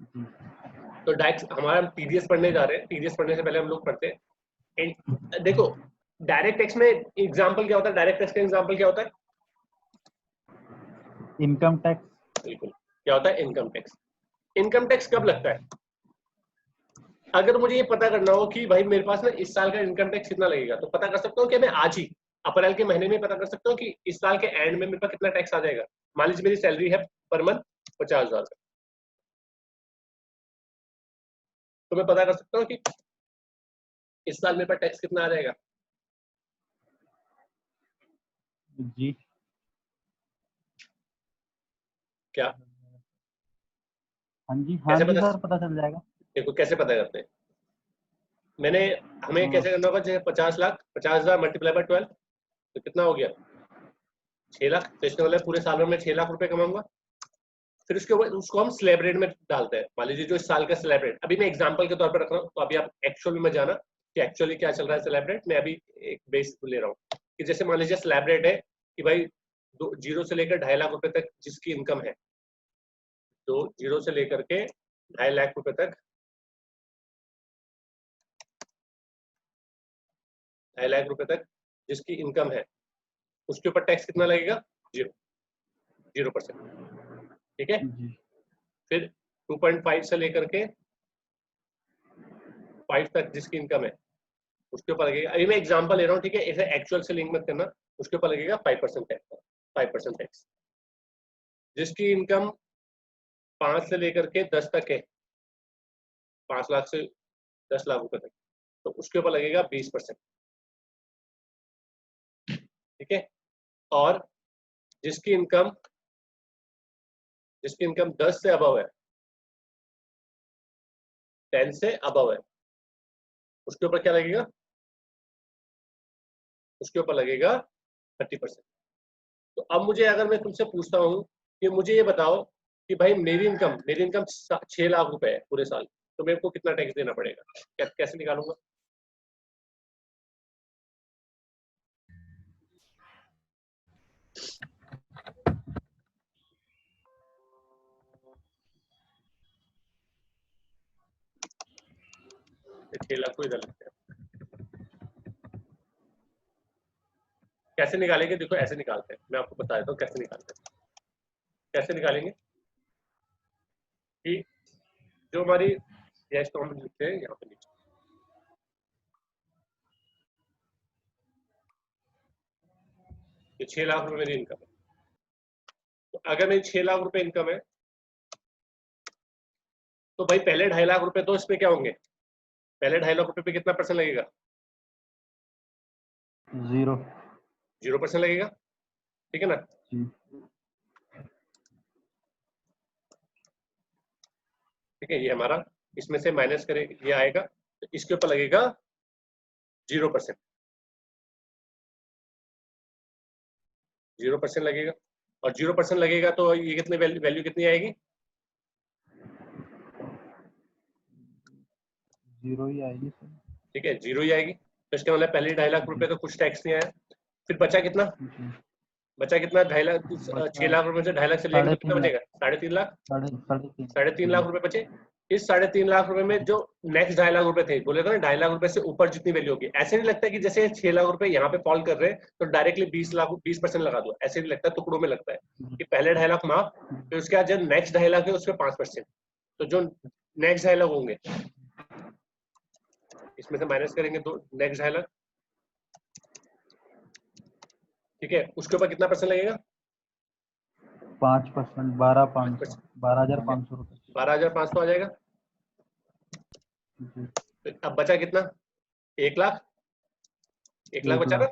तो डायरेक्ट हमारा टीडीएस पढ़ने जा रहे हैं, टीडीएस पढ़ने से पहले हम लोग पढ़ते हैं। देखो डायरेक्ट टैक्स में एग्जांपल क्या होता है, डायरेक्ट टैक्स का एग्जांपल क्या होता है? Income tax. बिल्कुल, क्या होता है? Income tax. इनकम टैक्स कब लगता है? अगर मुझे ये पता करना हो कि भाई मेरे पास ना इस साल का इनकम टैक्स कितना लगेगा, तो पता कर सकता हूँ कि मैं आज ही अप्रैल के महीने में पता कर सकता हूँ कि इस साल के एंड में मेरे पास कितना टैक्स आ जाएगा। मान लीजिए मेरी सैलरी है पर मंथ 50,000, तो मैं पता कर सकता हूँ कि इस साल मेरे पास टैक्स कितना आ जाएगा। जी क्या? हाँ जी कैसे पता? सर पता चल जाएगा। देखो कैसे पता करते हैं, हमें कैसे करना होगा, जैसे 50 लाख 50,000 मल्टीप्लाई बाय 12 तो कितना हो गया? 6 लाख। तो इसका मतलब पूरे साल में मैं 6 लाख रुपए कमाऊंगा। फिर उसके बाद उसको हम स्लैब रेट में डालते हैं। मान लीजिए जो इस साल का स्लैब रेट, अभी मैं एग्जांपल के तौर पर रख रहा हूँ, तो अभी आप एक्चुअल में जाना कि एक्चुअली क्या चल रहा है स्लैब रेट। मैं अभी एक बेस ले रहा हूँ कि जैसे मान लीजिए स्लैब रेट है कि भाई 0 से लेकर 2.5 लाख रुपए तक जिसकी इनकम है, तो 0 से लेकर के 2.5 लाख रुपए तक, 2.5 लाख रुपए तक जिसकी इनकम है, उसके ऊपर टैक्स कितना लगेगा? 0%। ठीक है। फिर 2.5 से लेकर के 5 तक जिसकी इनकम है, उसके ऊपर लगेगा, अभी मैं एग्जांपल ले रहा हूँ, ठीक है, इसे एक्चुअल से लिंक मत करना, उसके ऊपर लगेगा 5% टैक्स। 5% टैक्स। जिसकी इनकम 5 से लेकर के 10 तक है, 5 लाख से 10 लाख रुपए तक, तो उसके ऊपर लगेगा 20%। ठीक है। और जिसकी इनकम 10 से अबव है, 10 से अबव है, उसके ऊपर क्या लगेगा? उसके ऊपर लगेगा 30%। तो अब मुझे, अगर मैं तुमसे पूछता हूँ कि मुझे ये बताओ कि भाई मेरी इनकम 6 लाख रुपए है पूरे साल, तो मेरे को कितना टैक्स देना पड़ेगा? कैसे निकालूंगा? ये 6 लाख को इधर लगते हैं, कैसे निकालेंगे? देखो ऐसे निकालते हैं, मैं आपको बता देता हूँ कैसे निकालते हैं। कैसे निकालेंगे कि जो हमारी, यस तो हम लिखते हैं यहाँ पे नीचे, ये 6 लाख रुपए मेरी इनकम है। तो अगर मेरी 6 लाख रुपए इनकम है, तो भाई पहले 2.5 लाख रुपए तो इसमें क्या होंगे? पहले 2.5 लाख रुपए पे कितना परसेंट लगेगा? 0% लगेगा। ठीक है ना? ठीक है, ये हमारा इसमें से माइनस करे ये आएगा, तो इसके ऊपर लगेगा 0%। 0% लगेगा, और 0% लगेगा तो ये कितने वैल्यू कितनी आएगी? 0 ही आएगी सर। ठीक है, 0 ही आएगी। तो इसका मतलब पहले 2.5 लाख रुपए तो कुछ टैक्स नहीं आया। फिर बचा कितना? बचा कितना? 2.5 लाख, 6 लाख रुपए से 2.5 लाख से लेंगे तो कितना बचेगा? 3.5 लाख। 3.5 लाख रुपए बचे। इस 3.5 लाख रुपए में जो नेक्स्ट 2.5 लाख रुपए थे, बोले था ना 2.5 लाख रुपए से ऊपर जितनी वैल्यू होगी, ऐसे नहीं लगता कि जैसे 6 लाख रुपए यहाँ पे फॉल कर रहे हैं तो डायरेक्टली 20% लगा दो, ऐसे नहीं लगता, टुकड़ों में लगता है कि पहले 2.5 लाख माफ, फिर उसके बाद जो नेक्स्ट 2.5 लाख है उसमें 5%। तो जो नेक्स्ट 2.5 लाख होंगे इसमें से माइनस करेंगे तो नेक्स्ट 2.5 लाख, ठीक है, उसके ऊपर कितना परसेंट लगेगा? 5%, 12,500 रुपए। 12,500 आ जाएगा। अब बचा कितना? 1 लाख। 1 लाख बचा ना?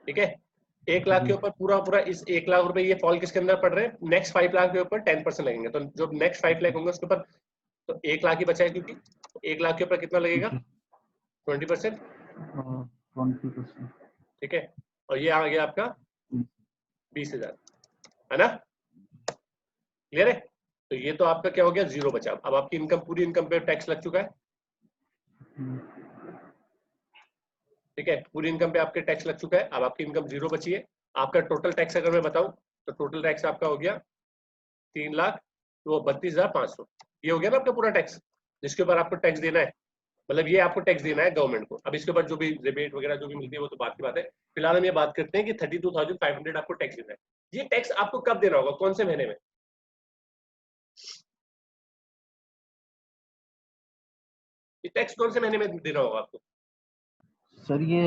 ठीक है, 1 लाख के ऊपर पूरा इस 1 लाख रुपए ये फॉल किसके अंदर पड़ रहे हैं? नेक्स्ट 5 लाख के ऊपर 10% लगेंगे, तो जो नेक्स्ट 5 लाख होंगे उसके ऊपर तो 1 लाख ही बचा है, क्योंकि 1 लाख के ऊपर कितना लगेगा? 20%। ठीक है, और ये आ गया आपका 20,000, है ना? क्लियर है? तो ये तो आपका क्या हो गया? 0 बचा। अब आपकी इनकम, पूरी इनकम पे टैक्स लग चुका है। ठीक है, पूरी इनकम पे आपके टैक्स लग चुका है। अब आपकी इनकम 0 बची है। आपका टोटल टैक्स अगर मैं बताऊं तो टोटल टैक्स आपका हो गया 3 लाख, तो 32,500। ये हो गया ना आपका पूरा टैक्स जिसके ऊपर आपको टैक्स देना है, मतलब ये आपको टैक्स देना है गवर्नमेंट को। अब इसके ऊपर जो भी रिबेट वगैरह जो भी मिलती है वो तो बात की बात है, फिलहाल हम ये बात करते हैं कि 32,500 आपको टैक्स देना है। ये टैक्स आपको कब देना होगा, कौन से महीने में? ये टैक्स कौन से महीने में देना होगा आपको? सर ये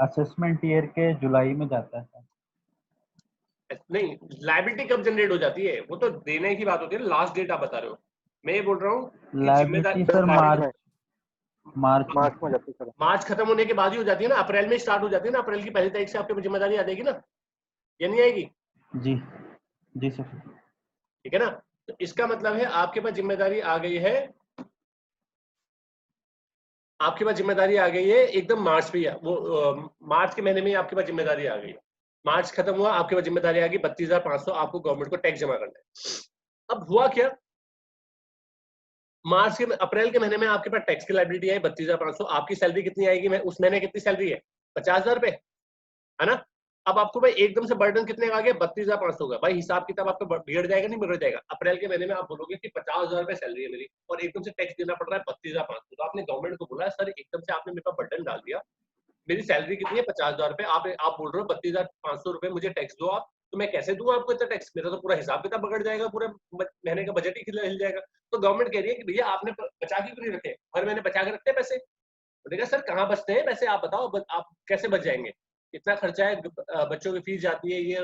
असेसमेंट ईयर के जुलाई में जाता है सर। नहीं, लायबिलिटी कब जनरेट हो जाती है, वो तो देने की बात होती है, लास्ट डेट आप बता रहे हो। मैं ये बोल रहा हूँ कि लायबिलिटी सर मार्च में जाती है। मार्च खत्म होने के बाद ही हो जाती है ना, अप्रैल में स्टार्ट हो जाती है ना, अप्रैल की पहली तारीख से आपके जिम्मेदारी आ जाएगी ना, या नहीं आएगी? जी जी सर। ठीक है ना, तो इसका मतलब है आपके पास जिम्मेदारी आ गई है, आपके पास जिम्मेदारी आ गई है एकदम मार्च पे, वो मार्च के महीने में आपके पास जिम्मेदारी आ गई है। मार्च खत्म हुआ, आपके पास जिम्मेदारी आ गई 32,500 आपको गवर्नमेंट को टैक्स जमा करना है। अब हुआ क्या, मार्च के अप्रैल के महीने में आपके पास टैक्स की लायबिलिटी आई 32,500, आपकी सैलरी कितनी आएगी, मैं उस महीने कितनी सैलरी है 50,000 रुपए, है ना? अब आपको भाई एकदम से बर्डन कितने का आ गया 32,500 का, भाई हिसाब किताब आपका बिगड़ जाएगा, नहीं बिगड़ जाएगा? अप्रैल के महीने में आप बोलोगे कि 50,000 रुपए सैलरी है मेरी और एकदम से टैक्स देना पड़ रहा है 32,500, तो आपने गवर्नमेंट को बोला सर एकदम से आपने मेरे पर बर्डन डाल दिया, मेरी सैलरी कितनी है 50,000 रुपए, आप बोल रहे हो 32,500 रुपए मुझे टैक्स दो आप, तो मैं कैसे दूं आपको इतना टैक्स, मेरा तो पूरा हिसाब किताब बिगड़ जाएगा, पूरे महीने का बजट ही हिल जाएगा। तो गवर्नमेंट कह रही है कि भैया आपने बचा के क्यों नहीं रखे, हर महीने बचा के रखते हैं पैसे। बोलेगा सर कहाँ बचते हैं पैसे, आप बताओ आप कैसे बच जाएंगे, इतना खर्चा है, बच्चों की फीस जाती है, ये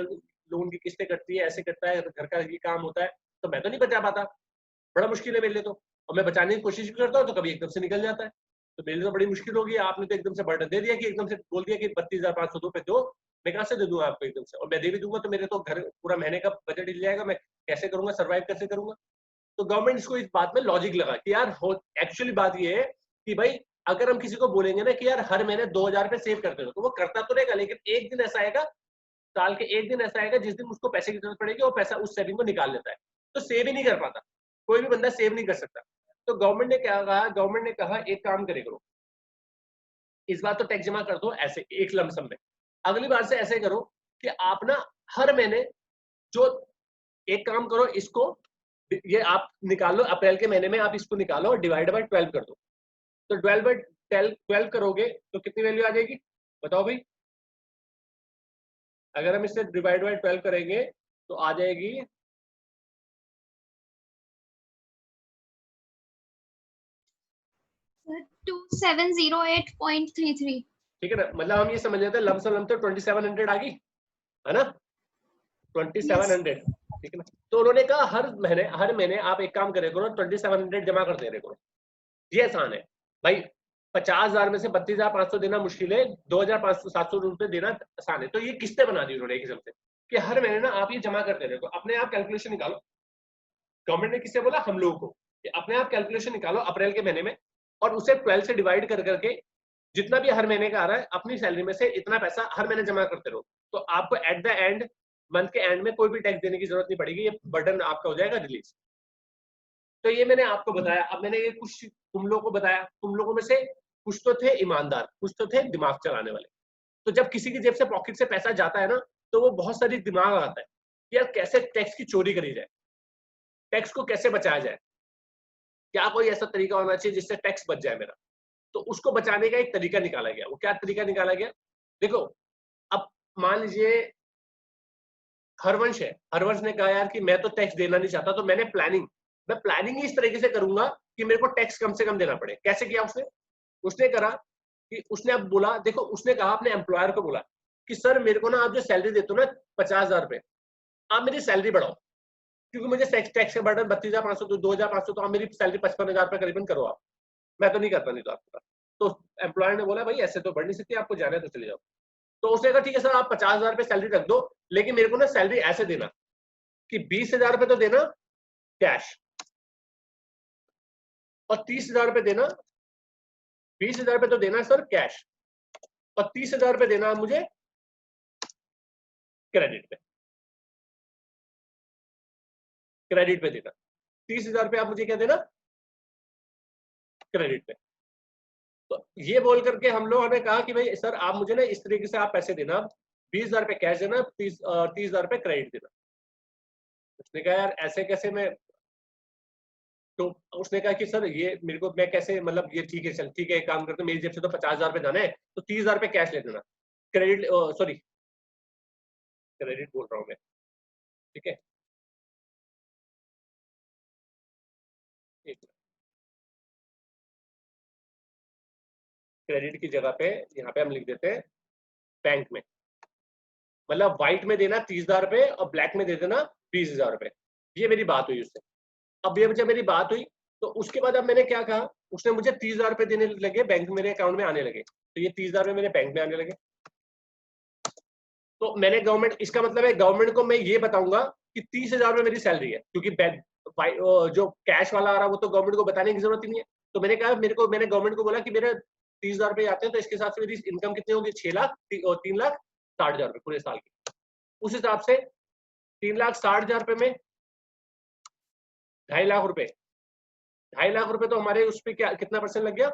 लोन की किस्तें कटती है, ऐसे करता है, घर का ये काम होता है, तो मैं तो नहीं बचा पाता, बड़ा मुश्किल है मेरे लिए तो, और मैं बचाने की कोशिश भी करता हूँ तो कभी एकदम से निकल जाता है, तो मेरे लिए तो बड़ी मुश्किल होगी। आपने तो एकदम से बर्डन दे दिया कि एकदम से बोल दिया कि 32,500 रुपए दो, मैं कहाँ से दे दूंगा आपको एकदम से, और मैं दे भी दूंगा तो मेरे तो घर पूरा महीने का बजट हिल जाएगा, मैं कैसे करूंगा, सर्वाइव कैसे करूंगा? तो गवर्नमेंट इसको इस बात में लॉजिक लगा कि यार हो, एक्चुअली बात ये है कि भाई अगर हम किसी को बोलेंगे ना कि यार हर महीने 2,000 रुपए सेव करते हो, तो वो करता तो रहेगा, लेकिन एक दिन ऐसा आएगा, साल के एक दिन ऐसा आएगा जिस दिन उसको पैसे की जरूरत पड़ेगी और पैसा उस सेविंग को निकाल लेता है, तो सेव ही नहीं कर पाता, कोई भी बंदा सेव नहीं कर सकता। तो गवर्नमेंट ने क्या कहा, गवर्नमेंट ने कहा एक काम करे करो, इस बार तो टैक्स जमा कर दो ऐसे एक लमसम में, अगली बार से ऐसे करो कि आप ना हर महीने जो, एक काम करो इसको, ये आप निकाल लो अप्रैल के महीने में, आप इसको निकालो और डिवाइड बाय 12 कर दो, तो 12 करोगे तो कितनी वैल्यू आ जाएगी बताओ भाई? अगर हम इससे डिवाइड बाय 12 करेंगे तो आ जाएगी 2708.33। ठीक है ना, मतलब हम ये समझ लेते हैं लमसम तो 2700 आ गई, है ना? 2700, ठीक है ना? तो उन्होंने कहा हर महीने आप एक काम करे करो 2700 जमा करते रहे करो, ये आसान है भाई। 50,000 में से 32,500 देना मुश्किल है, 2,500-700 रुपए देना आसान है, तो ये किस्तें बना दी उन्होंने एक किस्म से कि हर महीने ना आप ये जमा करते रहे, अपने आप कैलकुलेशन निकालो। गवर्नमेंट ने किससे बोला, हम लोगों को, कि अपने आप कैलकुलेशन निकालो अप्रैल के महीने में और उसे 12 से डिवाइड कर करके जितना भी हर महीने का आ रहा है अपनी सैलरी में से इतना पैसा हर महीने जमा करते रहो, तो आपको एट द एंड मंथ के एंड में कोई भी टैक्स देने की जरूरत नहीं पड़ेगी, ये बर्डन आपका हो जाएगा रिलीज। तो ये मैंने आपको बताया। अब मैंने ये कुछ तुम लोगों को बताया, तुम लोगों में से कुछ तो थे ईमानदार, कुछ तो थे दिमाग चलाने वाले। तो जब किसी की जेब से पॉकेट से पैसा जाता है ना, तो वो बहुत सारी दिमाग आता है कि यार कैसे टैक्स की चोरी करी जाए, टैक्स को कैसे बचाया जाए, क्या कोई ऐसा तरीका होना चाहिए जिससे टैक्स बच जाए मेरा। तो उसको बचाने का एक तरीका निकाला गया। वो क्या तरीका निकाला गया, देखो अब मान लीजिए हरवंश है, हरवंश ने कहा यार कि मैं तो टैक्स देना नहीं चाहता, तो मैं प्लानिंग ही इस तरीके से करूंगा कि मेरे को टैक्स कम से कम देना पड़े। कैसे किया उसने, उसने करा कि उसने अब बोला, देखो उसने कहा अपने एम्प्लॉयर को बोला कि सर मेरे को ना आप जो सैलरी देते हो ना 50,000 रुपए, आप मेरी सैलरी बढ़ाओ, क्योंकि मुझे टैक्स का बर्डन 32,500 तो 2,500, तो आप मेरी सैलरी 55,000 रुपए करीबन करो आप, मैं तो नहीं करता, नहीं तो आपका। तो एम्प्लॉयर ने बोला भाई ऐसे तो बढ़ नहीं सकती, आपको जाना है तो चले जाओ। तो उसने कहा ठीक है सर आप 50,000 रुपए सैलरी रख दो, लेकिन मेरे को ना सैलरी ऐसे देना कि 20,000 रुपए तो देना कैश और 30,000 रुपए देना, 20,000 रुपए तो देना सर कैश और 30,000 रुपए देना मुझे क्रेडिट पे, क्रेडिट पे देना 30,000 रुपए आप मुझे क्या देना, क्रेडिट पे। तो ये बोल करके हम लोगों ने कहा कि भाई सर आप मुझे ना इस तरीके से आप पैसे देना, 20,000 रुपए कैश देना, 30,000 रुपए क्रेडिट देना। उसने कहा यार ऐसे कैसे मैं तो उसने कहा कि सर ये मेरे को, मैं कैसे, मतलब ये ठीक है, चल ठीक है, एक काम करते, मेरी जेब से तो 50,000 रुपये जाना है, तो 30,000 रुपये कैश ले देना, क्रेडिट, सॉरी क्रेडिट बोल रहा हूँ मैं, ठीक है, क्रेडिट की जगह पे यहाँ पे हम लिख देते हैं बैंक में, मतलब व्हाइट में देना 30,000 रुपये और ब्लैक में दे देना 20,000 रुपये। ये मेरी बात हुई उससे। अब ये जब मेरी बात हुई तो उसके बाद अब मैंने क्या कहा, उसने मुझे 30,000 रुपये देने लगे, बैंक मेरे अकाउंट में आने लगे, तो ये 30,000 रुपये मेरे बैंक में आने लगे। तो मैंने गवर्नमेंट, इसका मतलब है गवर्नमेंट को मैं ये बताऊंगा कि 30,000 रुपये मेरी सैलरी है, क्योंकि जो कैश वाला आ रहा है वो तो गवर्नमेंट को बताने की जरूरत ही नहीं है। तो मैंने कहा, मैंने गवर्नमेंट को बोला कि मेरे 30,000 रुपये आते हैं, तो इसके हिसाब से मेरी इनकम कितनी होगी, 6 लाख और 3,60,000 रुपये पूरे साल की। उस हिसाब से 3,60,000 रुपये में 2.5 लाख रुपए, 2.5 लाख रुपए तो हमारे उस पर क्या, कितना परसेंट लग गया,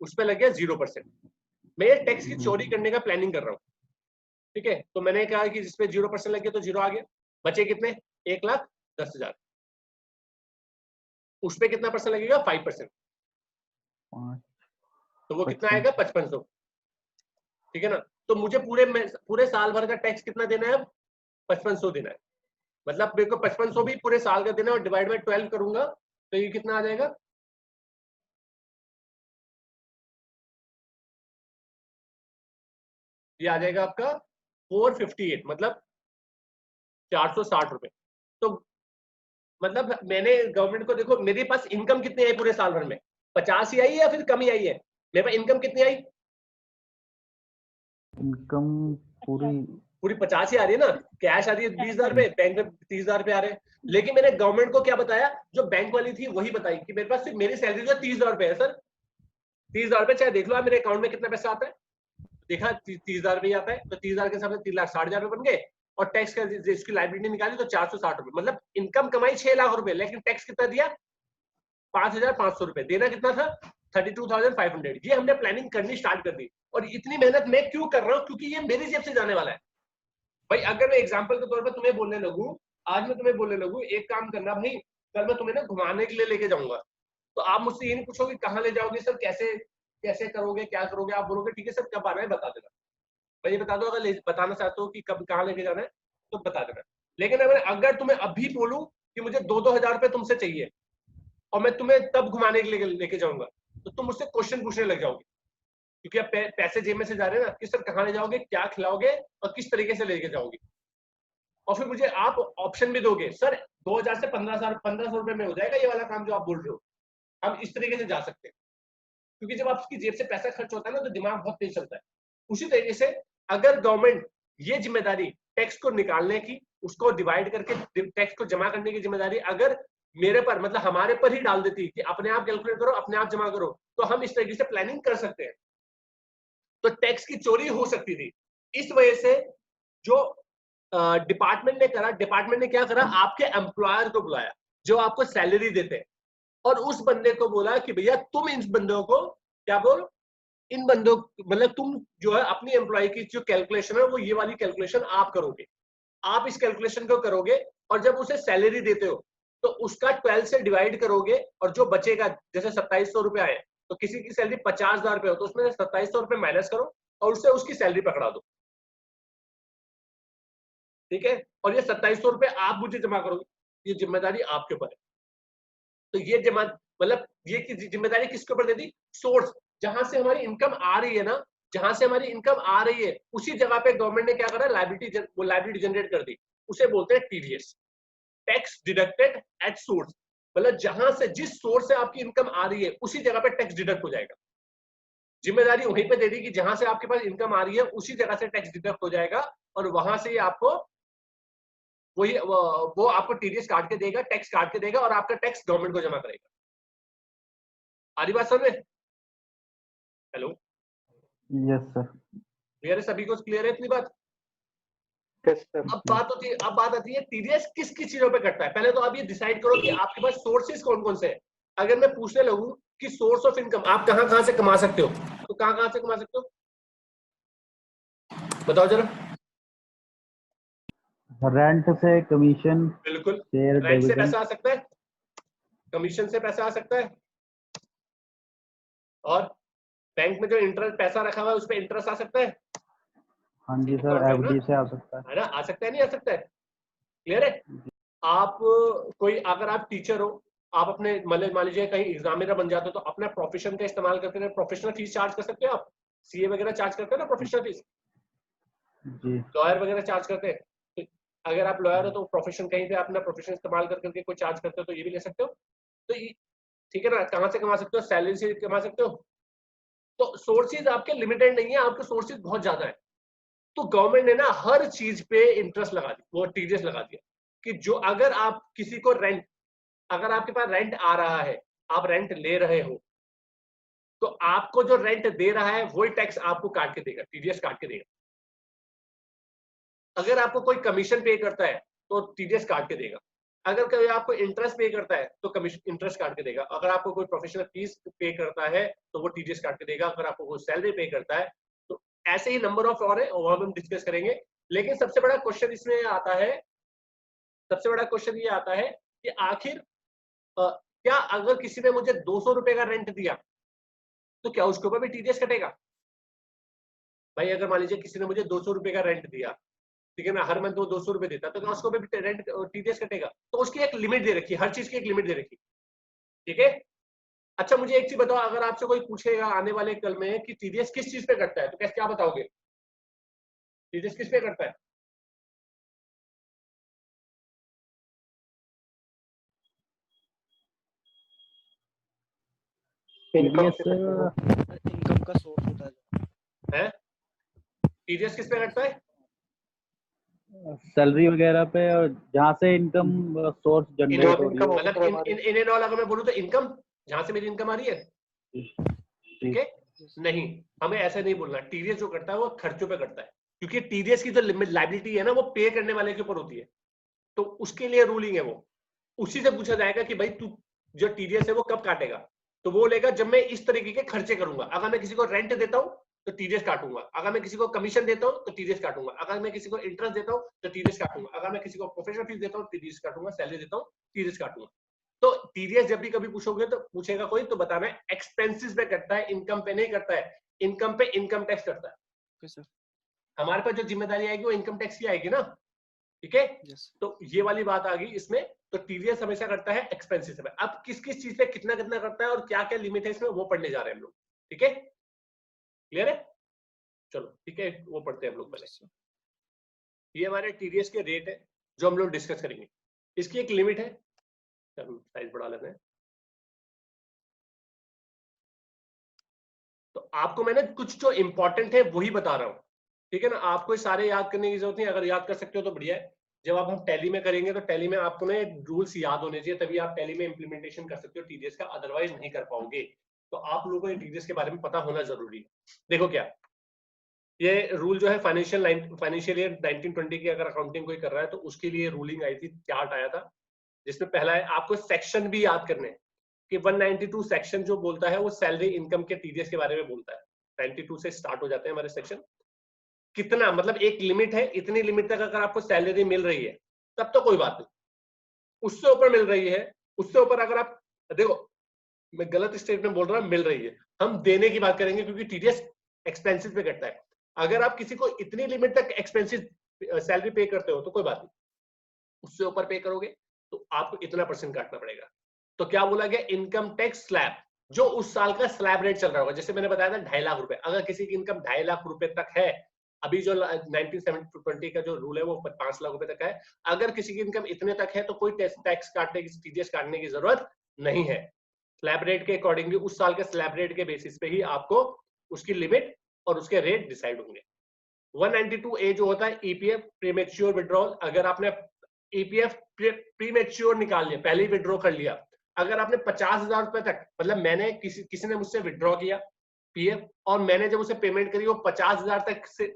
उस पर लग गया 0%। मैं ये टैक्स की चोरी करने का प्लानिंग कर रहा हूँ, ठीक है। तो मैंने कहा कि जिसपे 0% लग गया तो 0 आ गया, बचे कितने, 1,10,000। उस पर कितना परसेंट लगेगा, 5%, तो वो कितना आएगा, 5500, ठीक है ना। तो मुझे पूरे साल भर का टैक्स कितना देना है, अब 5500 देना है। मतलब मेरे को 5500 भी पूरे साल का देना है, और डिवाइड बाय 12 करूंगा तो ये कितना आ जाएगा, ये आ जाएगा आपका 458, मतलब 460 रुपए। तो मतलब मैंने गवर्नमेंट को, देखो मेरे पास इनकम कितनी आई पूरे साल भर में, 50 ही आई है या फिर कम ही आई है, मेरे पास इनकम कितनी आई, इनकम पूरी 50 ही आ रही है ना, कैश आ रही है 20,000 रुपए, बैंक में 30,000 रुपए आ रहे हैं। लेकिन मैंने गवर्नमेंट को क्या बताया, जो बैंक वाली थी वही बताई कि मेरे पास सिर्फ मेरी सैलरी जो 30,000 रुपए है सर, 30,000 रुपए, चाहे देख लो आप मेरे अकाउंट में कितना पैसा आता है, देखा 30,000 रुपये आता है, तो 30,000 के हिसाब से 3,60,000 रुपए बन गए, और टैक्स का इसकी लाइबिलिटी निकाली तो 460 रुपए, मतलब इनकम कमाई 6 लाख रुपए, लेकिन टैक्स कितना दिया, 5,500 रुपए। देना कितना था, 32,500। ये हमने प्लानिंग करनी स्टार्ट कर दी। और इतनी मेहनत मैं क्यों कर रहा हूँ, क्योंकि ये मेरी जेब से जाने वाला है भाई। अगर मैं एग्जाम्पल के तौर पर तुम्हें बोलने लगूं, आज मैं तुम्हें बोलने लगूं, एक काम करना भाई, कल मैं तुम्हें ना घुमाने के लिए लेके जाऊंगा, तो आप मुझसे ये नहीं पूछोगे कहाँ ले जाओगे सर, कैसे कैसे करोगे, क्या करोगे, आप बोलोगे ठीक है सर कब आना है बता देना, मैं ये बता दो, अगर बताना चाहते हो कि कब कहाँ लेके जाना है तो बता देना। लेकिन अगर तुम्हें अभी बोलूं कि मुझे 2-2 हज़ार रुपए तुमसे चाहिए और मैं तुम्हें तब घुमाने के लिए लेके जाऊंगा, तो तुम मुझसे क्वेश्चन पूछने लग जाओगे, क्योंकि आप पैसे जेब में से जा रहे हैं ना कि सर कहाँ ले जाओगे, क्या खिलाओगे और किस तरीके से लेके जाओगे। और फिर मुझे आप ऑप्शन भी दोगे, सर 2,000 से 15,000 रुपए में हो जाएगा ये वाला काम जो आप बोल रहे हो, हम इस तरीके से जा सकते हैं। क्योंकि जब आपकी जेब से पैसा खर्च होता है ना तो दिमाग बहुत तेज चलता है। उसी तरीके से अगर गवर्नमेंट ये जिम्मेदारी टैक्स को निकालने की, उसको डिवाइड करके टैक्स को जमा करने की जिम्मेदारी अगर मेरे पर, मतलब हमारे पर ही डाल देती कि अपने आप कैलकुलेट करो, अपने आप जमा करो, तो हम इस तरीके से प्लानिंग कर सकते हैं। तो टैक्स की चोरी हो सकती थी। इस वजह से जो डिपार्टमेंट ने करा, डिपार्टमेंट ने क्या करा, आपके एम्प्लॉयर को बुलाया जो आपको सैलरी देते हैं, और उस बंदे को बोला कि भैया तुम इन बंदों को क्या बोलो, इन बंदों, मतलब तुम जो है अपनी एम्प्लॉय की जो कैलकुलेशन है वो ये वाली कैलकुलेशन आप करोगे, आप इस कैलकुलेशन को करोगे, और जब उसे सैलरी देते हो तो उसका 12 से डिवाइड करोगे, और जो बचेगा, जैसे 2,700 रुपए आए तो किसी की सैलरी 50,000 रुपए हो तो उसमें 2,700 रुपए माइनस करो और उससे उसकी सैलरी पकड़ा दो, ठीक है। और ये 2,700 रुपए आप मुझे जमा करोगे, ये जिम्मेदारी आपके ऊपर है। तो ये जमा, मतलब ये जिम्मेदारी किसके ऊपर दे दी, सोर्स, जहां से हमारी इनकम आ रही है ना, जहां से हमारी इनकम आ रही है उसी जगह पे गवर्नमेंट ने क्या करा, लाइबिलिटी जनरेट कर दी, उसे बोलते हैं TDS, tax deducted at source. मतलब जहां से, जिस सोर्स से आपकी इनकम आ रही है उसी जगह पे टैक्स डिडक्ट हो जाएगा। जिम्मेदारी वहीं पे दे दी कि जहां से आपके पास इनकम आ रही है उसी जगह से टैक्स डिडक्ट हो जाएगा, और वहां से आपको वही वो आपको टीडीएस काट के देगा, टैक्स काट के देगा, और आपका टैक्स गवर्नमेंट को जमा करेगा। आ रही बात समझ में? Hello, yes sir. क्लियर है सभी को, क्लियर है इतनी बात? अब बात आती है टीडीएस किस किस चीजों पे कटता है। पहले तो आप ये डिसाइड करो कि आपके पास सोर्सेज कौन कौन से हैं। अगर मैं पूछने लगूं कि सोर्स ऑफ इनकम आप कहां कहां से कमा सकते हो, तो कहां कहां से कमा सकते हो, बताओ जरा। रेंट से, कमीशन, बिल्कुल, शेयर, रेंट से डिविडेंड। पैसा आ सकता है, कमीशन से पैसा आ सकता है, और बैंक में जो इंटरेस्ट पैसा रखा हुआ है उस पर इंटरेस्ट आ सकता है। हाँ जी सर, एफडी से आ सकता है ना, आ सकता है, नहीं आ सकता है? क्लियर है? आप कोई, अगर आप टीचर हो, आप अपने मतलब मान लीजिए कहीं एग्जामिनर बन जाते हो तो अपना प्रोफेशन का इस्तेमाल करके प्रोफेशनल फीस चार्ज कर सकते हो आप। सीए वगैरह चार्ज करते हैं ना प्रोफेशनल फीस, जी। लॉयर वगैरह चार्ज करते हैं। तो अगर आप लॉयर हो तो प्रोफेशन कहीं पे अपना प्रोफेशन इस्तेमाल करके कोई चार्ज करते हो तो ये भी ले सकते हो। तो ठीक है ना, कहाँ से कमा सकते हो? सैलरी से कमा सकते हो। तो सोर्सेज आपके लिमिटेड नहीं है, आपके सोर्सेज बहुत ज्यादा है। तो गवर्नमेंट ने ना हर चीज पे इंटरेस्ट लगा दी, वो टीडीएस लगा दिया कि जो अगर आप किसी को रेंट, अगर आपके पास रेंट आ रहा है, आप रेंट ले रहे हो, तो आपको जो रेंट दे रहा है वही टैक्स आपको काट के देगा, टीडीएस काट के देगा। अगर आपको कोई कमीशन पे करता है तो टीडीएस काट के देगा। अगर कोई आपको इंटरेस्ट पे करता है तो कमीशन इंटरेस्ट काट के देगा। अगर आपको कोई प्रोफेशनल फीस पे करता है तो वो टीडीएस काट के देगा। अगर आपको कोई सैलरी पे करता है तो ऐसे ही नंबर ऑफ और है, और हम डिस्कस करेंगे। लेकिन सबसे बड़ा क्वेश्चन इसमें आता है, सबसे बड़ा क्वेश्चन ये आता है कि आखिर क्या अगर किसी ने मुझे 200 रुपए का रेंट दिया तो क्या उसके ऊपर भी टीडीएस कटेगा? भाई अगर मान लीजिए किसी ने मुझे 200 रुपए का रेंट दिया, ठीक है ना, हर मंथ वो 200 रुपए देता, तो क्या उसको भी रेंट टीडीएस कटेगा? तो उसकी एक लिमिट दे रखी है, हर चीज की एक लिमिट दे रखी है। ठीक है? अच्छा मुझे एक चीज बताओ, अगर आपसे कोई पूछेगा आने वाले कल में कि टीडीएस किस चीज पे कटता है, तो कैसे क्या बताओगे? टीडीएस किस पे कटता है? टीडीएस इनकम का सोर्स होता है। टीडीएस किस पे कटता है? सैलरी वगैरह पे, और जहाँ से इनकम सोर्स जनरेट हो रही है। मतलब इन एंड ऑल अगर मैं बोलूं तो इनकम, जहां से मेरी इनकम आ रही है। ठीक है? नहीं, हमें ऐसा नहीं बोलना। टीडीएस जो करता है वो खर्चों पे करता है, क्योंकि टीडीएस की जो लिमिट लायबिलिटी है ना वो पे करने वाले के ऊपर होती है। तो उसके लिए रूलिंग है, वो उसी से पूछा जाएगा कि भाई तू जो टीडीएस है वो कब काटेगा? तो वो लेगा जब मैं इस तरीके के खर्चे करूंगा। अगर मैं किसी को रेंट देता हूं तो टीडीएस काटूंगा, अगर मैं किसी को कमीशन देता हूं तो टीडीएस काटूंगा, अगर मैं किसी को इंटरेस्ट देता हूं तो टीडीएस काटूंगा, अगर मैं किसी को प्रोफेशनल फीस देता हूं टीडीएस काटूंगा, सैलरी देता हूं टीडीएस काटूंगा। तो टीडीएस जब भी कभी पूछोगे तो पूछेगा कोई तो बताना है एक्सपेंसेस पे करता है, इनकम पे नहीं करता है। इनकम पे इनकम टैक्स करता है। हमारे पास जो जिम्मेदारी आएगी वो इनकम टैक्स की आएगी ना। ठीक है? तो ये वाली बात आ गई इसमें। तो टीडीएस हमेशा करता है एक्सपेंसेस में। अब किस किस चीज पे कितना कितना करता है और क्या क्या लिमिट है इसमें वो पढ़ने जा रहे हैं हम लोग। ठीक है? क्लियर है? चलो ठीक है, वो पढ़ते हैं हम लोग पहले। ये हमारे टीडीएस के रेट है जो हम लोग डिस्कस करेंगे। इसकी एक लिमिट है, साइज बढ़ा लेते हैं। तो आपको मैंने कुछ जो इंपॉर्टेंट है वही बता रहा हूँ। ठीक है ना, आपको सारे याद करने की जरूरत नहीं, अगर याद कर सकते हो तो बढ़िया है। जब आप हम टैली में करेंगे तो टैली में आपको ना रूल्स याद होने चाहिए, तभी आप टैली में इंप्लीमेंटेशन कर सकते हो टीडीएस का, अदरवाइज नहीं कर पाओगे। तो आप लोगों को टीडीएस के बारे में पता होना जरूरी है। देखो क्या, ये रूल जो है फाइनेंशियल ईयर 1920 की अगर अकाउंटिंग कोई कर रहा है तो उसके लिए रूलिंग आई थी, चार्ट आया था, जिसमें पहला है आपको सेक्शन भी याद करने हैं कि 192 सेक्शन जो बोलता है वो सैलरी इनकम के टीडीएस के बारे में बोलता है। 92 से स्टार्ट हो जाते हैं हमारे सेक्शन। कितना मतलब एक लिमिट है, इतनी लिमिट तक अगर आपको सैलरी मिल रही है तब तो कोई बात नहीं, उससे ऊपर मिल रही है, उससे ऊपर अगर आप देखो, मैं गलत स्टेटमेंट बोल रहा हूं, मिल रही है, हम देने की बात करेंगे क्योंकि टीडीएस एक्सपेंसिव पे करता है। अगर आप किसी को इतनी लिमिट तक एक्सपेंसिव सैलरी पे करते हो तो कोई बात नहीं, उससे ऊपर पे करोगे तो आपको इतना परसेंट काटना पड़ेगा। तो क्या बोला गया, इनकम टैक्स स्लैब, जो उस साल का स्लैब रेट चल रहा होगा। जैसे मैंने बताया था 2.5 लाख रुपए, अगर किसी की इनकम 2.5 लाख रुपए तक है, अभी जो 1920 का जो रूल है वो 5 लाख रुपए तक है, अगर किसी की इनकम इतने तक है तो कोई टैक्स काटने की, टीडीएस काटने की जरूरत नहीं है। स्लैब रेट के अकॉर्डिंगली, उस साल के स्लैब रेट के बेसिस पे ही आपको उसकी लिमिट और उसके रेट डिसाइड होंगे। 192A जो होता है ईपीएफ प्रीमेच्योर विड्रॉल, अगर आपने ईपीएफ प्रीमेच्योर निकाल लिया, पहले ही विड्रॉ कर लिया, अगर आपने 50,000 रुपए तक, मतलब मैंने किसी ने मुझसे विड्रॉ किया पीएफ और मैंने जब उसे पेमेंट करी वो 50,000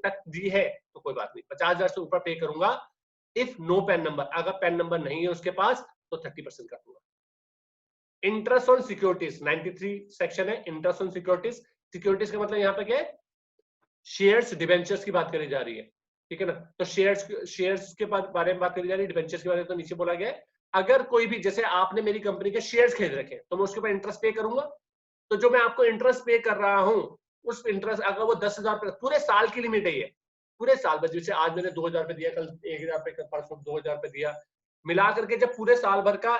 तक दी है तो कोई बात नहीं, 50,000 से ऊपर पे करूंगा। इफ नो पैन नंबर, अगर पैन नंबर नहीं है उसके पास तो 30% काटूंगा। इंटरेस्ट ऑन सिक्योरिटीज 93 सेक्शन है, इंटरेस्ट ऑन सिक्योरिटीज। सिक्योरिटीज का मतलब यहाँ पे क्या है, शेयर्स डिबेंचर्स की बात करी जा रही है। ठीक है ना, तो शेयर्स के बारे में बात करी जा रही है, डिबेंचर्स के बारे में तो नीचे बोला गया है। अगर कोई भी, जैसे आपने मेरी कंपनी के शेयर्स खरीद रखे तो मैं उसके ऊपर इंटरेस्ट पे करूंगा, तो जो मैं आपको इंटरेस्ट पे कर रहा हूं उस इंटरेस्ट, अगर वो 10,000 पूरे साल की लिमिट है, ये पूरे साल भर, जैसे आज मैंने 2,000 रुपये दिया, कल 1,000 रुपये, कल परसों 2,000 रुपये दिया, मिला करके जब पूरे साल भर का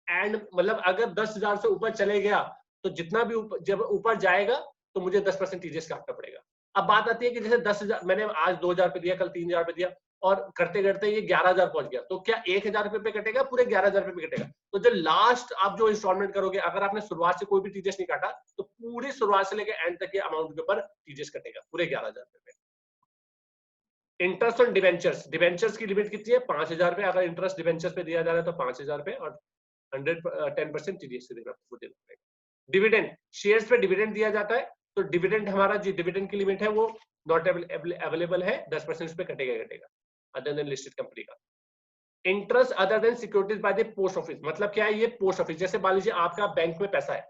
एंड, मतलब अगर 10,000 से ऊपर चले गया तो जितना भी जब ऊपर जाएगा तो मुझे 10% टीडीएस काटना पड़ेगा। अब बात आती है कि जैसे 10,000 मैंने आज 2,000 रुपये दिया, कल 3,000 रुपये दिया, और करते करते ये 11,000 पहुंच गया, तो क्या 1,000 रुपये पे कटेगा, पूरे 11,000 रुपये पे कटेगा? तो जो लास्ट आप जो इंस्टॉलमेंट करोगे, अगर आपने शुरुआत से कोई भी टीडीएस नहीं काटा तो पूरी शुरुआत से लेकर एंड तक के अमाउंट के ऊपर टीडीएस कटेगा, पूरे 11,000 रुपये पे। इंटरेस्ट ऑन डिवेंचर्स, डिवेंचर्स की लिमिट कितनी है? 5,000 रुपये। अगर इंटरेस्ट डिवेंचर्स पे दिया जा रहा है तो 5,000 रुपये, और 10% टीडीएस से देना पड़ेगा। डिविडेंड, शेयर्स पे डिविडेंड दिया जाता है, तो डिविडेंड, हमारा जो डिविडेंड की लिमिट है वो नॉट अवेलेबल है, 10% पे कटेगा अदर देन लिस्टेड कंपनी का। Interest other than securities by the post office, मतलब क्या है? ये पोस्ट ऑफिस, जैसे मान लीजिए आपका बैंक में पैसा है,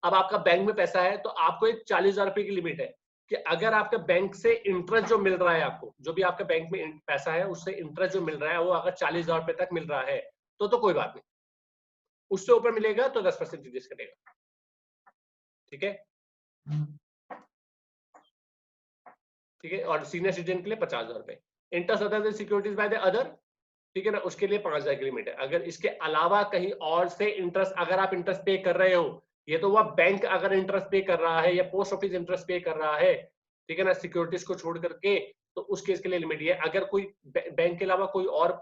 अब आपका बैंक में पैसा है तो आपको एक 40,000 रुपए की लिमिट है कि अगर आपके बैंक से इंटरेस्ट जो मिल रहा है, आपको जो भी आपके बैंक में पैसा है उससे इंटरेस्ट जो मिल रहा है वो अगर 40,000 रुपए तक मिल रहा है तो कोई बात नहीं, उससे ऊपर मिलेगा तो 10% टीडीएस कटेगा। ठीक है, ठीक है। और सीनियर सिटीजन के लिए 50,000 रुपए। Interest other than securities by the other, ठीक है ना, उसके लिए 5,000 की लिमिट है। अगर इसके अलावा कहीं और से इंटरेस्ट, अगर आप इंटरेस्ट पे कर रहे हो, ये तो वह बैंक अगर इंटरेस्ट पे कर रहा है या पोस्ट ऑफिस इंटरेस्ट पे कर रहा है, ठीक है ना, सिक्योरिटीज को छोड़ करके, तो उस केस के लिए लिमिट है। अगर कोई बैंक के अलावा कोई और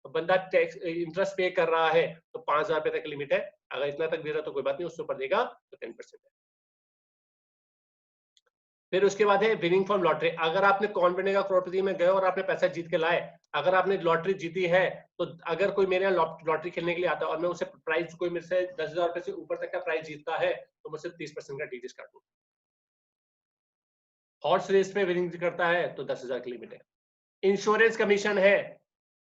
बंदा टैक्स इंटरेस्ट पे कर रहा है तो 5,000 रुपए तक लिमिट है। अगर इतना तक दे रहा तो कोई बात नहीं, उससे ऊपर देगा तो 10% है। फिर उसके बाद है विनिंग फ्रॉम लॉटरी। अगर आपने कौन बनेगा करोड़पति में गए और आपने पैसा जीत के लाए, अगर आपने लॉटरी जीती है तो अगर कोई मेरे यहाँ लॉटरी खेलने के लिए आता है और मैं उसे प्राइज, कोई मेरे से 10,000 रुपए से ऊपर तक का प्राइज जीतता है तो मुझसे 30% का टीडीएस काटूंगा। हॉर्स रेस में विनिंग करता है तो 10,000 की लिमिट है। इंश्योरेंस कमीशन है,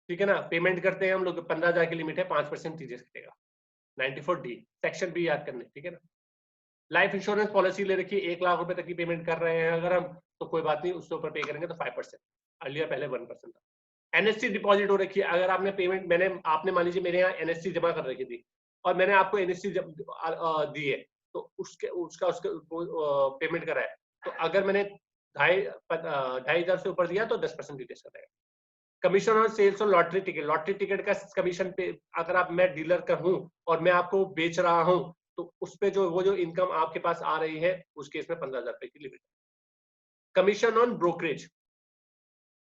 ठीक है ना, पेमेंट करते हैं हम लोग, 15,000 की लिमिट है, 5% टीडीएस कटेगा। 94D सेक्शन बी याद करने, ठीक है ना। लाइफ इंश्योरेंस पॉलिसी ले रखी है, 1 लाख रुपए तक की पेमेंट कर रहे हैं अगर हम, तो कोई बात नहीं, उसके ऊपर पे करेंगे तो 5%, अर्लियर पहले 1% था। एनएससी डिपॉजिट हो रखी है, अगर आपने पेमेंट आपने मान लीजिए मेरे यहाँ एनएससी जमा कर रखी थी और मैंने आपको एनएससी दी है तो उसका पेमेंट करा है, तो अगर मैंने 2,500 से ऊपर दिया तो 10% टीडीएस कटेगा। कमीशन और सेल्स और लॉटरी टिकट, लॉटरी टिकट का कमीशन पे अगर मैं डीलर का हूं और मैं आपको बेच रहा हूं तो उस पे वो जो इनकम आपके पास आ रही है उस केस में 15,000 रुपए की limit. Commission on brokerage,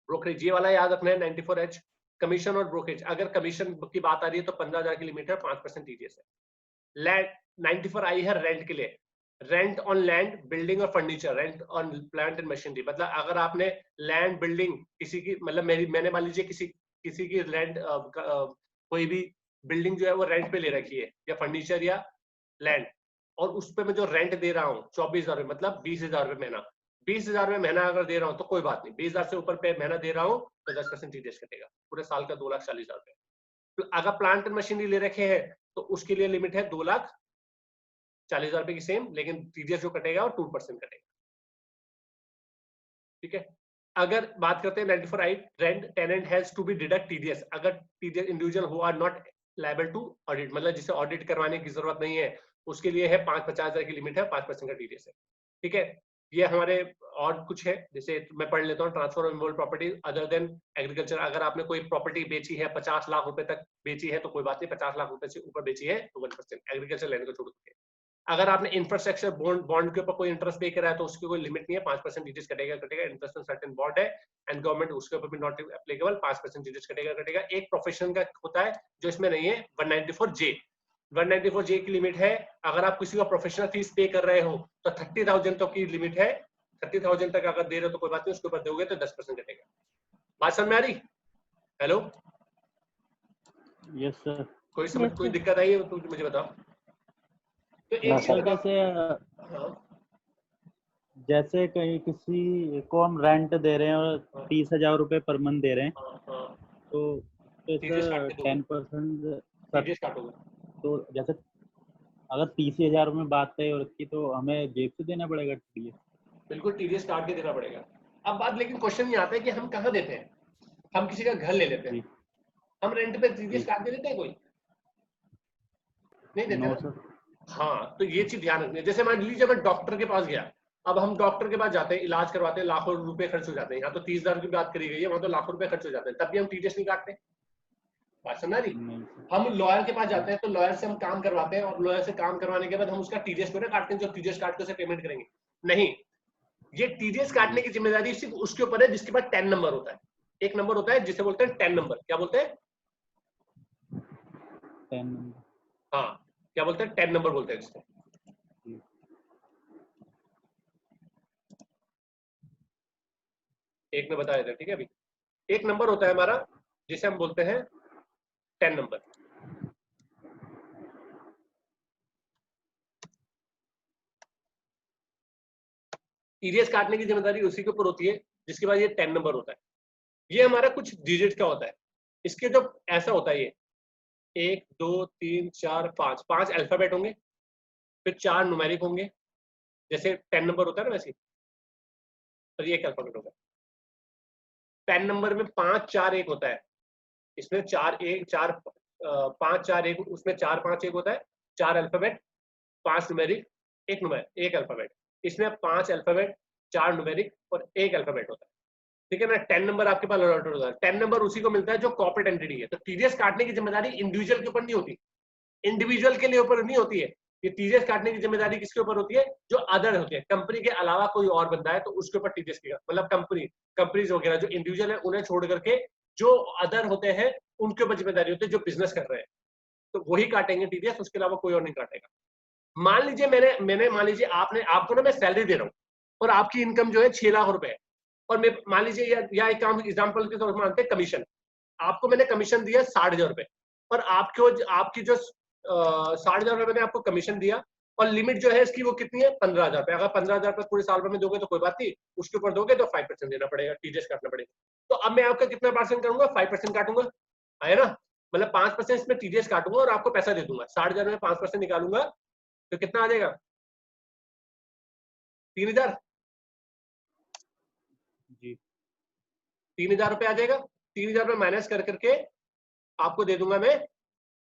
brokerage ये वाला याद रखना है 94H। कमीशन और ब्रोकरेज, अगर कमीशन की बात आ रही है तो 15,000 की लिमिट है, 5% टीडीएस है। लैंड 94I है रेंट के लिए, रेंट ऑन लैंड, बिल्डिंग और furniture, rent on plant and machinery, मतलब अगर आपने लैंड, बिल्डिंग किसी की, मतलब मैंने मान लीजिए किसी की लैंड, कोई भी बिल्डिंग जो है वो रेंट पे ले रखी है या फर्नीचर या लैंड, और उस पे मैं जो रेंट दे रहा हूँ 24,000 रुपए, मतलब 20,000 रुपए महीना, 20,000 रुपए महीना अगर दे रहा हूँ तो कोई बात नहीं, 20,000 से ऊपर पे महीना दे रहा हूँ तो 10% टीडीएस कटेगा, पूरे साल का 2,40,000 रुपए। अगर प्लांट एंड मशीनरी ले रखे हैं तो उसके लिए लिमिट है 2,40,000 रुपए की सेम, लेकिन टीडीएस जो कटेगा वो 2% कटेगा। ठीक है, अगर बात करते हैं 94I, rent tenant has to be deduct TDS, अगर TDS individual who are not liable to audit, मतलब जिसे ऑडिट करवाने की जरूरत नहीं है, उसके लिए है 50,000 की लिमिट है, 5% का टीडीएस है। ठीक है, ये हमारे और कुछ है, जैसे मैं पढ़ लेता हूँ। Transfer of involve property other than agriculture, अगर आपने कोई प्रॉपर्टी बेची है 50 लाख रुपए तक बेची है तो कोई बात नहीं, 50 लाख रुपए से ऊपर बेची है तो 1% एग्रीकल्चर लैंड को छोड़ के। अगर आपने इंफ्रास्ट्रक्चर बॉन्ड के ऊपर कोई इंटरेस्ट पे करा है तो उसकी कोई लिमिट नहीं है, 5% टीडीएस कटेगा। इंटरेस्ट ऑन सर्टेन बॉन्ड है एंड गवर्नमेंट, उसके ऊपर भी नॉट एप्लीकेबल, 5% टीडीएस कटेगा। एक प्रोफेशन का होता है जो इसमें नहीं है, 194J, 194J की लिमिट है, अगर आप किसी को प्रोफेशनल फीस पे कर रहे हो तो 30,000 तक की लिमिट है, 30,000 तक अगर दे रहे हो तो कोई बात नहीं, उसके ऊपर दोगे तो 10% कटेगा। बात समझ में आ रही? Hello, yes sir. कोई समझ, कोई दिक्कत आई है तो मुझे बताओ। तो एक सर जैसे कहीं किसी को हम रेंट दे रहे हैं और 30,000 रुपए पर मंथ दे रहे हैं, तो सर 10% तो जैसे अगर 30,000 में बात तय हो रखी तो हमें जेब से देना पड़ेगा टीडीएस? बिल्कुल, टीडीएस काट के देना पड़ेगा। अब बात लेकिन क्वेश्चन ये आता है कि हम कहाँ देते हैं, हम किसी का घर ले लेते हैं, हम रेंट पे टीडीएस काट के देते हैं कोई? नहीं देते नो ना? सर। हाँ, तो ये चीज ध्यान रखनी है। जैसे मान लीजिए मैं डॉक्टर के पास गया, अब हम डॉक्टर के पास जाते हैं, इलाज करवाते हैं, लाखों रुपए खर्च हो जाते हैं। यहाँ तो 30,000 की बात करी गई है, वहां तो लाखों रुपए खर्च हो जाते हैं, तब भी हम टीडीएस नहीं काटते। बात समझ रही? नहीं सर। हम लॉयर के पास जाते हैं तो लॉयर से हम काम करवाते हैं, और लॉयर से काम करवाने के बाद हम उसका टीडीएस को ना काटते हैं, जो टीडीएस काट के उसे पेमेंट करेंगे। नहीं, ये टीडीएस काटने की जिम्मेदारी सिर्फ उसके ऊपर है जिसके पास 10 नंबर होता है। एक नंबर होता है जिसे बोलते हैं 10 नंबर। क्या बोलते हैं? 10 नंबर। हाँ, क्या बोलते हैं? 10 नंबर बोलते हैं जिसको। एक में बताया था, ठीक है। अभी एक नंबर होता है हमारा जिसे हम बोलते हैं 10 नंबर। टीडीएस काटने की जिम्मेदारी उसी के ऊपर होती है जिसके बाद ये 10 नंबर होता है। ये हमारा कुछ डिजिट का होता है। इसके जो ऐसा होता है, ये 1 2 3 4 5 5 अल्फाबेट होंगे, फिर 4 न्यूमेरिक होंगे, जैसे 10 नंबर होता है ना वैसे, और ये एक अल्फाबेट होगा। 10 नंबर में 5 4 1 होता है, इसमें 4 1 4 5 4 1, उसमें 4 5 1 होता है, 4 अल्फाबेट, 5 न्यूमेरिक, एक अल्फाबेट। इसमें 5 अल्फाबेट, 4 न्यूमेरिक और एक अल्फाबेट होता है, ठीक है ना। 10 नंबर आपके पास अलॉटेड होता है। 10 नंबर उसी को मिलता है जो कॉर्पोरेट एंटिटी है। तो टीडीएस काटने की जिम्मेदारी इंडिविजुअल के ऊपर नहीं होती, इंडिविजुअल के लिए ऊपर नहीं होती है। ये टीडीएस काटने की जिम्मेदारी किसके ऊपर होती है? जो अदर होते हैं, कंपनी के अलावा कोई और बंदा है तो उसके ऊपर टीडीएस की, मतलब कंपनीज वगैरह जो इंडिविजुअल है उन्हें छोड़ करके जो अदर होते हैं उनके ऊपर जिम्मेदारी होती है, जो बिजनेस कर रहे हैं तो वही काटेंगे टीडीएस, उसके अलावा कोई और नहीं काटेगा। मान लीजिए मैंने मान लीजिए आपको ना मैं सैलरी दे रहा हूँ और आपकी इनकम जो है 6 लाख रुपए है, और मैं मान लीजिए या एक काम एग्जांपल के तौर पर मानते हैं कमीशन, आपको मैंने कमीशन दिया 60,000 रुपए, और आपकी जो 60,000 रुपए मैंने आपको कमीशन दिया, और लिमिट जो है इसकी वो कितनी है? 15,000 रुपए। अगर 15,000 रुपए पूरे साल भर में दोगे तो कोई बात नहीं, उसके ऊपर दोगे तो 5% देना पड़ेगा, टीडीएस काटना पड़ेगा। तो अब मैं आपका कितना परसेंट करूंगा? 5% काटूंगा, है ना। मतलब 5% इसमें टीडीएस काटूंगा और आपको पैसा दे दूंगा। 60,000 में 5% निकालूंगा तो कितना आ जाएगा? 3,000 जी। 3,000 रुपए आ जाएगा। 3,000 रुपए माइनस कर करके आपको दे दूंगा मैं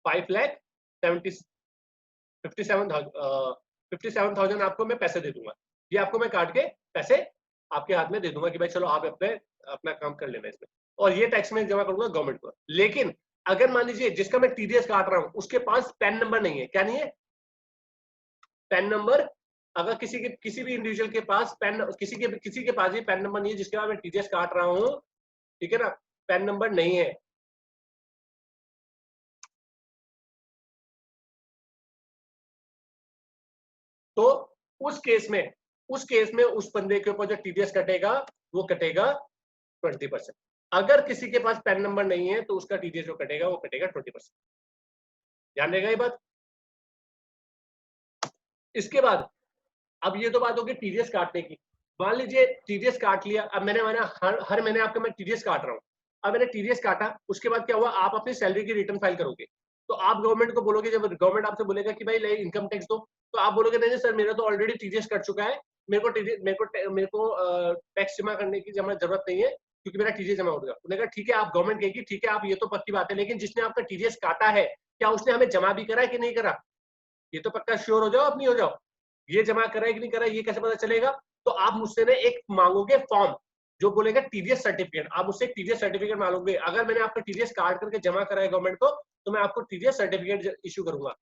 5,57,000 आपको मैं पैसे दे दूंगा। ये आपको मैं काट के पैसे आपके हाथ में दे दूंगा कि भाई चलो आप अपना काम कर लेना इसमें, और ये टैक्स में जमा करूंगा गवर्नमेंट को। लेकिन अगर मान लीजिए जिसका मैं टीडीएस काट रहा हूं उसके पास पैन नंबर नहीं है, क्या नहीं है? Pan number. अगर किसी भी इंडिविजुअल के पास किसी के पास ही पैन नंबर नहीं है जिसके बाद मैं टीडीएस काट रहा हूं, ठीक है ना, पैन नंबर नहीं है, तो उस केस में उस बंदे के ऊपर जो टीडीएस कटेगा वो कटेगा 20%। अगर किसी के पास पैन नंबर नहीं है तो उसका टीडीएस जो कटेगा वो कटेगा 20%। ध्यान रहेगा ये बात। इसके बाद अब ये तो बात होगी टीडीएस काटने की। मान लीजिए टीडीएस काट लिया, अब मैंने हर महीने आपका मैं टीडीएस काट रहा हूँ। अब मैंने टीडीएस काटा, उसके बाद क्या हुआ? आप अपनी सैलरी की रिटर्न फाइल करोगे, तो आप गवर्नमेंट को बोलोगे, जब गवर्नमेंट आपसे बोलेगा कि भाई इनकम टैक्स दो, तो आप बोलोगे नहीं सर मेरा तो ऑलरेडी टीडीएस कट चुका है, मेरे को टैक्स जमा करने की जरूरत नहीं है क्योंकि मेरा टीडीएस जमा हो गया। उन्होंने कहा ठीक है, आप गवर्नमेंट कहेगी ठीक है आप, ये तो पक्की बात है, लेकिन जिसने आपका टीडीएस काटा है क्या उसने हमें जमा भी करा है कि नहीं करा? ये तो पक्का श्योर हो जाओ, अपनी हो जाओ, ये जमा करा है कि नहीं करा, ये कैसे पता चलेगा? तो आप मुझसे ना एक मांगोगे फॉर्म जो बोलेगा टीडीएस सर्टिफिकेट। आप मुझसे टीडीएस सर्टिफिकेट मांगोगे। अगर मैंने आपका टीडीएस काट करके जमा करा है गवर्नमेंट को तो मैं आपको टीडीएस सर्टिफिकेट इशू करूंगा।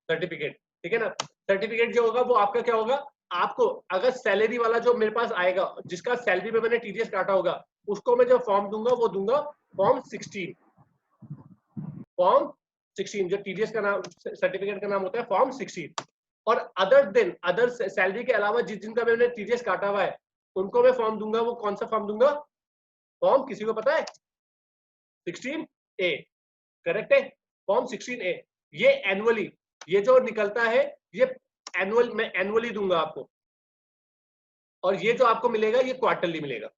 सर्टिफिकेट, ठीक है ना। सर्टिफिकेट जो होगा वो आपका क्या होगा? आपको अगर सैलरी वाला जो मेरे पास आएगा, जिसका सैलरी में मैंने टीडीएस काटा होगा, उसको मैं जो फॉर्म दूंगा वो दूंगा फॉर्म 16। फॉर्म 16 जो टीडीएस का नाम, सर्टिफिकेट का नाम होता है फॉर्म 16। और अदर सैलरी के अलावा जिनका मैंने टीडीएस काटा हुआ है उनको मैं फॉर्म दूंगा। वो कौन सा फॉर्म दूंगा? फॉर्म किसी को पता है? 16A, करेक्ट है, फॉर्म 16A। ये एनुअली, ये जो निकलता है ये मैं एनुअली दूंगा आपको, और ये जो आपको मिलेगा ये क्वार्टरली मिलेगा।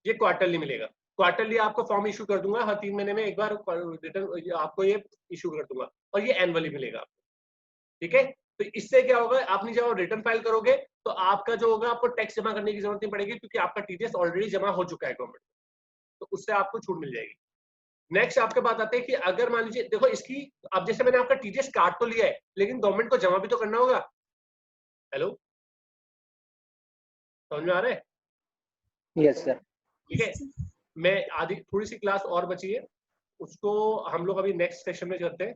ये क्वार्टरली मिलेगा। क्वार्टरली आपको फॉर्म इशू कर दूंगा, हर 3 महीने में एक बार रिटर्न आपको ये इशू कर दूंगा, और ये एनुअली मिलेगा आपको, ठीक है। तो इससे क्या होगा, आपने जब रिटर्न फाइल करोगे तो आपका जो होगा आपको टैक्स जमा करने की जरूरत नहीं पड़ेगी, क्योंकि आपका टीडीएस ऑलरेडी जमा हो चुका है गवर्नमेंट, तो उससे आपको छूट मिल जाएगी। नेक्स्ट आपके बात आते हैं कि अगर मान लीजिए, देखो इसकी, अब जैसे मैंने आपका टीडीएस काट तो लिया है, लेकिन गवर्नमेंट को जमा भी तो करना होगा। हेलो, समझ में आ रहा है? Yes sir. ठीक है, मैं आधी थोड़ी सी क्लास और बची है, उसको हम लोग अभी नेक्स्ट सेशन में करते हैं।